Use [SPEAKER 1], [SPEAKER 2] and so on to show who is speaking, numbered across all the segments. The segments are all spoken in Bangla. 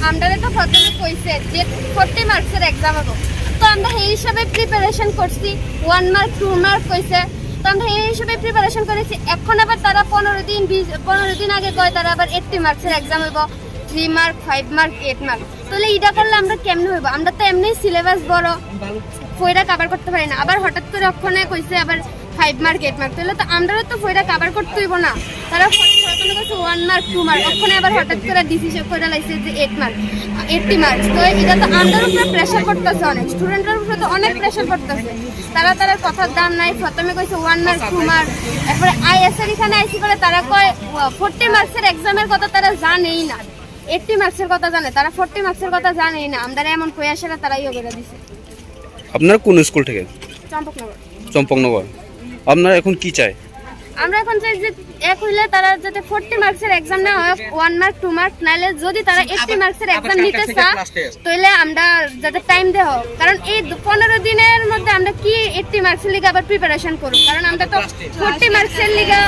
[SPEAKER 1] আমরারে তো প্রথমে কইছে যে 40 মার্কসের এক্সাম হবে, তো আমরা এই হিসাবে প্রিপারেশন করছি। 1 মার্ক 2 মার্ক কইছে, তো আমরা এই হিসাবে প্রিপারেশন করেছি। এখন আবার তারা 15 দিন আগে কয় তারা আবার 80 মার্কসের এক্সাম হইব, 3 মার্ক 5 মার্ক 8 মার্ক। তাহলে এটা করলে আমরা কেমনে হইব? আমরা তো এমনি সিলেবাস বড়, ফয়রা কভার করতে পারি না। আবার হঠাৎ করে ওখানে কইছে আবার 5 মার্ক 8 মার্ক, তাহলে তো আমরাও তো ফয়রা কভার করতে হইব না। তারা প্রথমে কইছে 1 মার্ক 2 মার্ক, ওখানে আবার হঠাৎ করে ডিসিশন করে লাইছে যে 8 মার্ক 80 মার্ক। তো এটা তো আমরার উপরে প্রেশার করতেছে, অনেক স্টুডেন্টের উপরে তো অনেক প্রেশার করতেছে। তারা কথার দাম নাই। প্রথমে কইছে 1 মার্ক 2 মার্ক, তারপরে আইএসএর এখানে আইসি করে তারা কয় 40 মার্কসের এক্সামের কথা তারা জানেই না, 80 মার্কসের কথা জানে, তারা 40 মার্কসের কথা জানেই না। আমরা এমন কই আসে না, তারাই করে দিছে।
[SPEAKER 2] আপনারা কোন স্কুল থেকে?
[SPEAKER 1] চম্পকনগর।
[SPEAKER 2] চম্পকনগর। আপনারা এখন কি চাই?
[SPEAKER 1] আমরা এখন চাই যে এক হইলে তারা যাতে 40 মার্কসের এক্সাম না হয়, 1 মার্ক 2 মার্ক, নাইলে যদি তারা 80 মার্কসের এক্সাম নিতে চায় তাহলে আমরা যাতে টাইম দেওয়া হোক। কারণ এই 15 দিনের মধ্যে আমরা কি 80 মার্কসের লিগে আবার প্রিপারেশন করব? কারণ আমরা তো 40 মার্কসের লিগে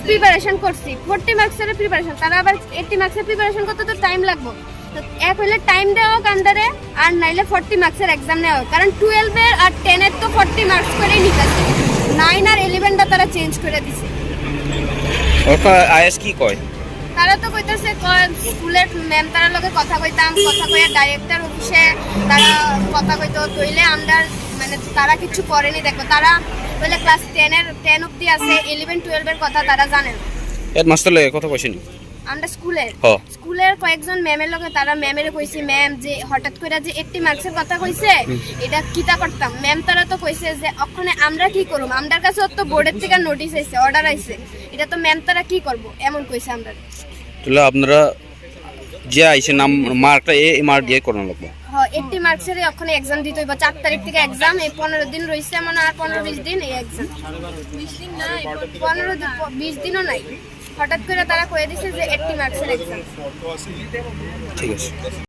[SPEAKER 1] প্রিপারেশন করছি, 40 মার্কসের প্রিপারেশন, তারা আবার 80 মার্কসের প্রিপারেশন করতে তো টাইম লাগবে। তো এক হইলে টাইম দেওয়া হোক আন্ডারে, আর নাইলে 40 মার্কসের এক্সাম নেওয়া হোক। কারণ 12 এর আর 10 এর তো 40 মার্কস করেই নিতেছে, 9 আর 11টা তারা চেঞ্জ করে দিছে।
[SPEAKER 2] আইএস কি কয়?
[SPEAKER 1] তারা তো কইতাছে স্কুলের ম্যাম তারা লগে কথা কইয়া ডাইরেক্টর অফিসে তারা কথা কইতো, তইলে আমরা মানে তারা কিছু করেনি। দেখো তারা বলে ক্লাস 10 অবধি আছে, 11 12 এর কথা তারা জানে না।
[SPEAKER 2] এর মাস্টার লাগে কথা কইছেন?
[SPEAKER 1] আমরা স্কুলের কয়েকজন ম্যামের লগে তারা ম্যামের কইছে, ম্যাম যে হঠাৎ করে যে 80 মার্কসের কথা কইছে এটা কিতা করতাম। ম্যাম তারা তো কইছে যে ওখানে আমরা কি করব, আমাদের কাছে তো বোর্ডের থেকে নোটিশ আইছে, অর্ডার আইছে, এটা তো ম্যাম তারা কি করব এমন কইছে আমরা।
[SPEAKER 2] তাহলে আপনারা যে আইছে নাম মার্কটা এই মার্ক দিয়ে করানো লাগবে।
[SPEAKER 1] হ্যাঁ 80 মার্কসের ওখানে एग्जाम দিতে হইব। 4 তারিখ থেকে एग्जाम, এই 15 দিন রইছে মানে, আর 15-20 দিন এই एग्जाम। 20 দিন না, 15-20 দিনও নাই। হঠাৎ করে তারা কয়ে দিছে যে 80 মার্কসের एग्जाम।
[SPEAKER 2] ঠিক আছে।